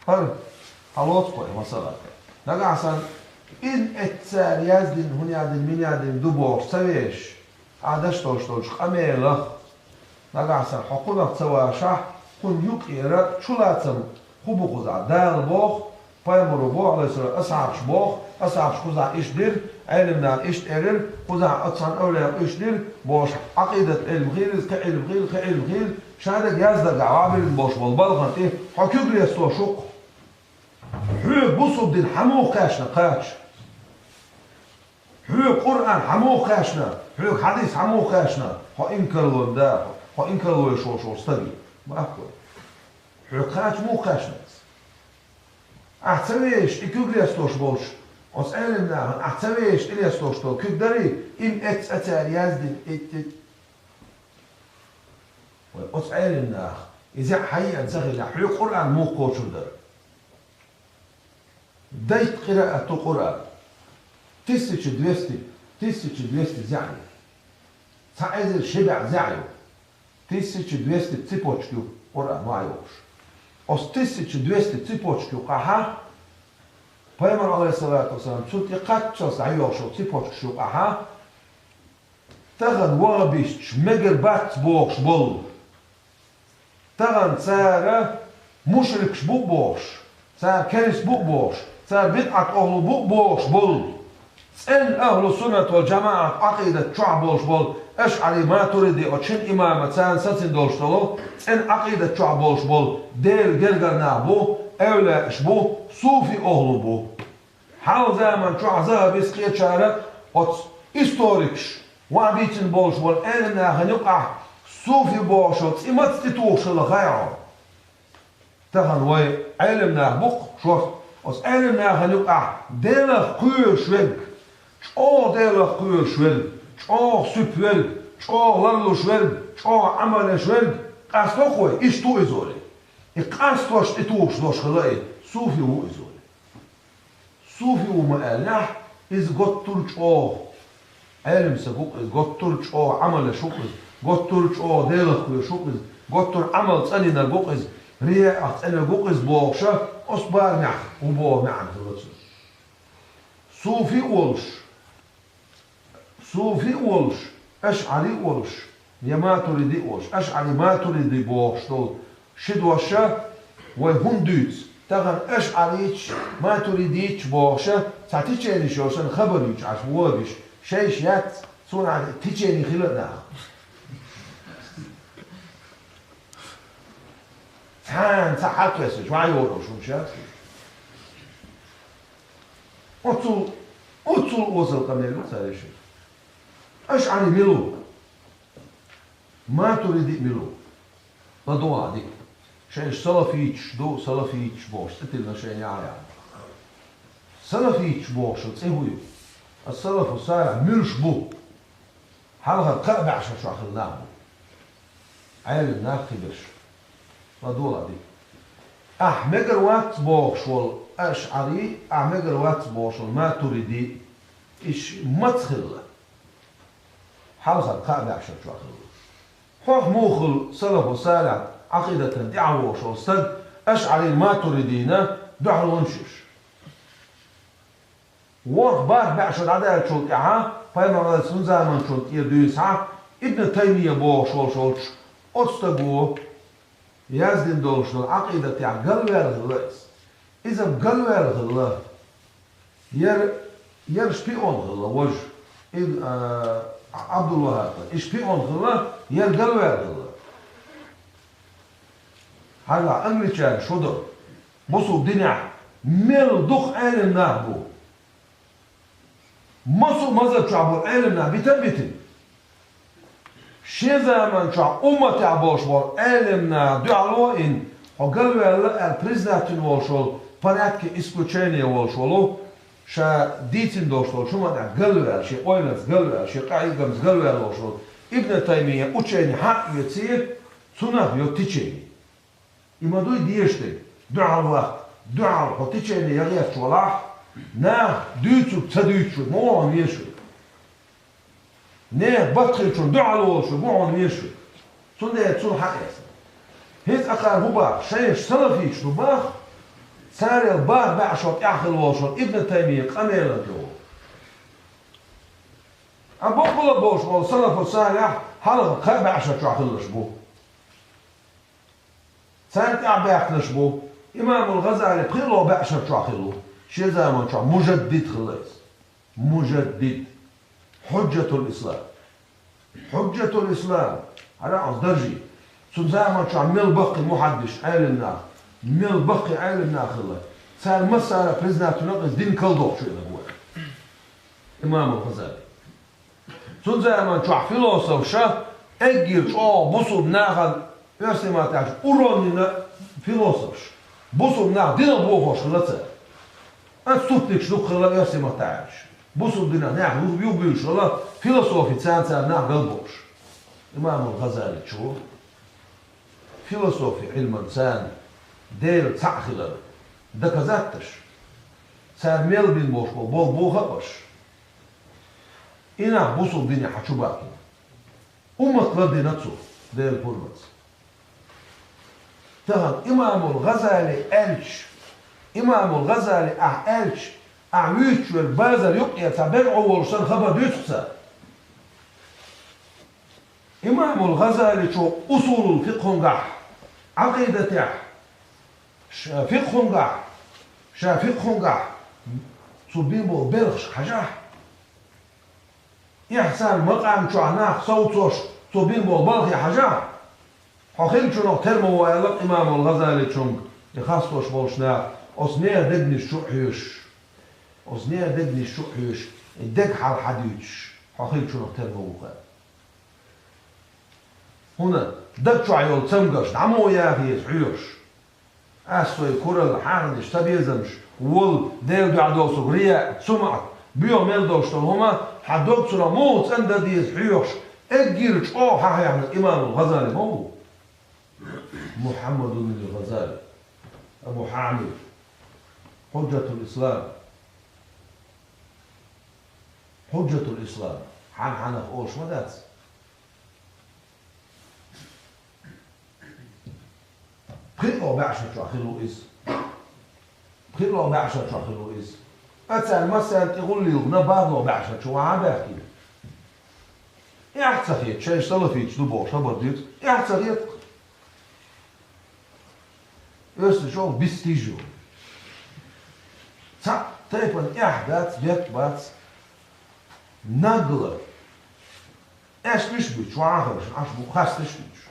هر حلوت قوي مثلا نقعسن إن اتسار يزدن هنيادن منيادن دبوش سويش عادش توش قميلة نقعسن حقوق سواشح كن يقيرة شلاتم خبو قزع دال بوخ بايمرو بوخ على سر أصعبش بوخ أصعبش قزع إيش دير علمنا إيش إرر قزع أتصان أولى إيش دير بوش عقيدة علم غير كعلم غير شهادة يزدق عوابر بوش والبلغن إيه حكيق ليستو شق حيق بصب دين حمو قاشنا قاش حيق قرآن حمو قاشنا حيق حديث حمو قاشنا هو إنكر لون دا هو إنكر لون شو استغي ما أقول حيق قاش مو قاشنا أحتويش إكوغ ليستوش بوش أسألنا أحتويش إليستوش تو كوغ داري إم أتار يزدن أسألنا إذا حقيقة زغل حيق قرآن مو قوشو در دايت قراءة القرآن 1200 زعي تعزل شبع زعيو 1200 цепочки قرآن معيوش أس 1200 цепочки قاها Пайгамбар алейхиссалату вассалам чути қатчас айошо цепочки шу قاها تغن وابيش مجر بات بوش بول تغن سارة مشرك شبوك بوش سار كنس بوك بوش سار بدعة أهل بوك بوش بول سن أهل السنة والجماعة عقيدة شعب بوش بول أشعري ما تريدي وشن إمامة سان ساتين دولش طلو سن عقيدة شعب بوش بول ديل جرجر نابو أولا إشبو صوفي أهل بو حال زمان شعب ذهب يسقيت شارة وط إستوريكش وعبيتن بوش بول أنا هنقع صوفي بوش وط إمات تتوش الغيره تغن وي علمنا بوك شوف os علمنا هنقع ديلا قير شويل شو ديلا قير شويل شو سوبويل شو لالو شويل شو عمل شويل قاستو خوي إيش تو إزولي إقاستوش تتوش دوش خلاي صوفي هو إزولي صوفي وما ألح إز قطر شو علم سبوك إز قطر شو عمل شو إز قطر شو ديلا قير شو إز قطر عمل ثاني نربوك إز رياء أنا بوقز بوشة أصبار نح وبو معن صوفي ولش أشعري ولش يا ما تريدي ولش أشعري ما تريدي بوش طول شد وشة وهم دوت تغن أشعريش ما تريديش بوشة تعتيشيني شوشن خبريش عش بوابش شيش يات صنع تيشيني خلقنا تان تحت وسج وعي ورش ومشات أطول وصل قميل ساري شيء إيش عني ملو ما تريد ملو بدو عادي شيء سلفيتش دو سلفيتش بوش تتلنا شيء يعني سلفيتش بوش تسويه السلف الصالح ملش بو حلقة قلب عشان شو أخذناه عيل ناقبش بدو عادي أحمد وات بوش وال أشعري أحمد وات بوش ما تريدي إيش ما تخل حلقة قاعدة عشان شو أخذ خوخ موخل سلف وسالع عقيدة دعوة وشو استد أشعري ما تريدينا دعوة ونشش وخ بار بعشر عدالة شو كعها فايما على سن زمان شو يدوي ساعة ابن تيمية بوش وشوش أستقو يزدن دولش العقيدة تاع قلبي الغلاس إذا قلبي الغلا يرشبيون غلا وجه عبد الوهاب إشبيون غلا قلبي الغلا هلا أنجليشان شو ده بصوا الدنيا مل دخ عالم نهبو مصو مزد شعبو عالم نهبو بيتن شي زمان شع أمة عباش وار علمنا دعوة إن وقالوا يلا البريزنت والشول بنات كإسكوتشينيا والشولو شا ديتين دوشول شو ما قالوا شي أوينس قالوا شي قاعدة قالوا والشول ابن تيمية أوتشيني حق يتصير سنة يوتيشيني إما دوي ديشتي دعوة هوتيشيني يغير شولاح نا دوتشو تسدوتشو مو عم يشو نه بطل شو دعوة شو بعون يشو صندق تصون حق يسا هيز أقار هو باخ شيش سلفي شو باخ سار البار بعشوت يأخذ وشوت ابن تيمية قميلة جو أبو قل بوش والسلف الصالح حلق خاب بعشوت يأخذ شبو سانت أعباق شبو إمام الغزالي بخيلو بعشوت يأخذ شيء زمان شو مجدد خلاص مجدد حجة الإسلام حجة الإسلام هذا عز درجي سنزاما شو ميل بقي محدش عالمنا ميل بقي عالمنا خلاص صار مسألة برزنا تنقص دين كالدوق شو إذا هو إمام الغزالي سنزاما شو فيلوسوف شا أجيل شو بصو بناخذ يرسي ما تعرف أورونينا فيلوسوف بصو بناخذ دين بوخوش خلاص أستوتك شو خلاص يرسي ما تعرفش بصو بدنا ناخذ يوبيوش والله فيلسوفي سانسا ناخذ قلبوش إمام الغزالي شو فيلسوفي علم إنسان دير تعخلر دكزاتش سار ميل بين بوش بول بوخبش إنا بصو بدنا حشوباكي تردي نتسو دير بورمتس تهان إمام الغزالي ألش إمام الغزالي ألش أعويش والبازل يقيا تبرع ورسان خبر يتخسى إمام الغزالي شو أصول الفقه نقح عقيدة فقه نقح فقه نقح صبين بو برخش حجاح يحسن مقام شو عناق صوتوش صبين بو بلخي حجاح حقيل شو نقترمو ويلق إمام الغزالي شو يخصوش بوشنا أصنيع دقني الشوحيوش أصنيع دقني الشوحيوش الدق حال حديوش حقيل شو نقترمو هنا دق شو عيول تسمقش دعمو يا أخي حيوش أسوي كورل حاردش تبيزمش وول ديل بيعدوسو رياء سمعت بيو ميلدوش هما حدوك سنا موت أندا ديز حيوش أجيرش حاها يعني الإمام الغزالي مو محمد بن الغزالي أبو حامد حجة الإسلام حجة الإسلام حنف أوش مدات بخيلو بعشة شاخلو إز بخيلو بعشة شاخلو إز أتسأل مثلا تقول لي نبارلو بعشة شو عاباكي يحتسخيت شايش سلفيت دبوش هبرديت يحتسخيت يرسل شو بيستيجو تايبن إحداث بيت نقلة ايش بيش شو عاقبش عش بو خاص تشبيش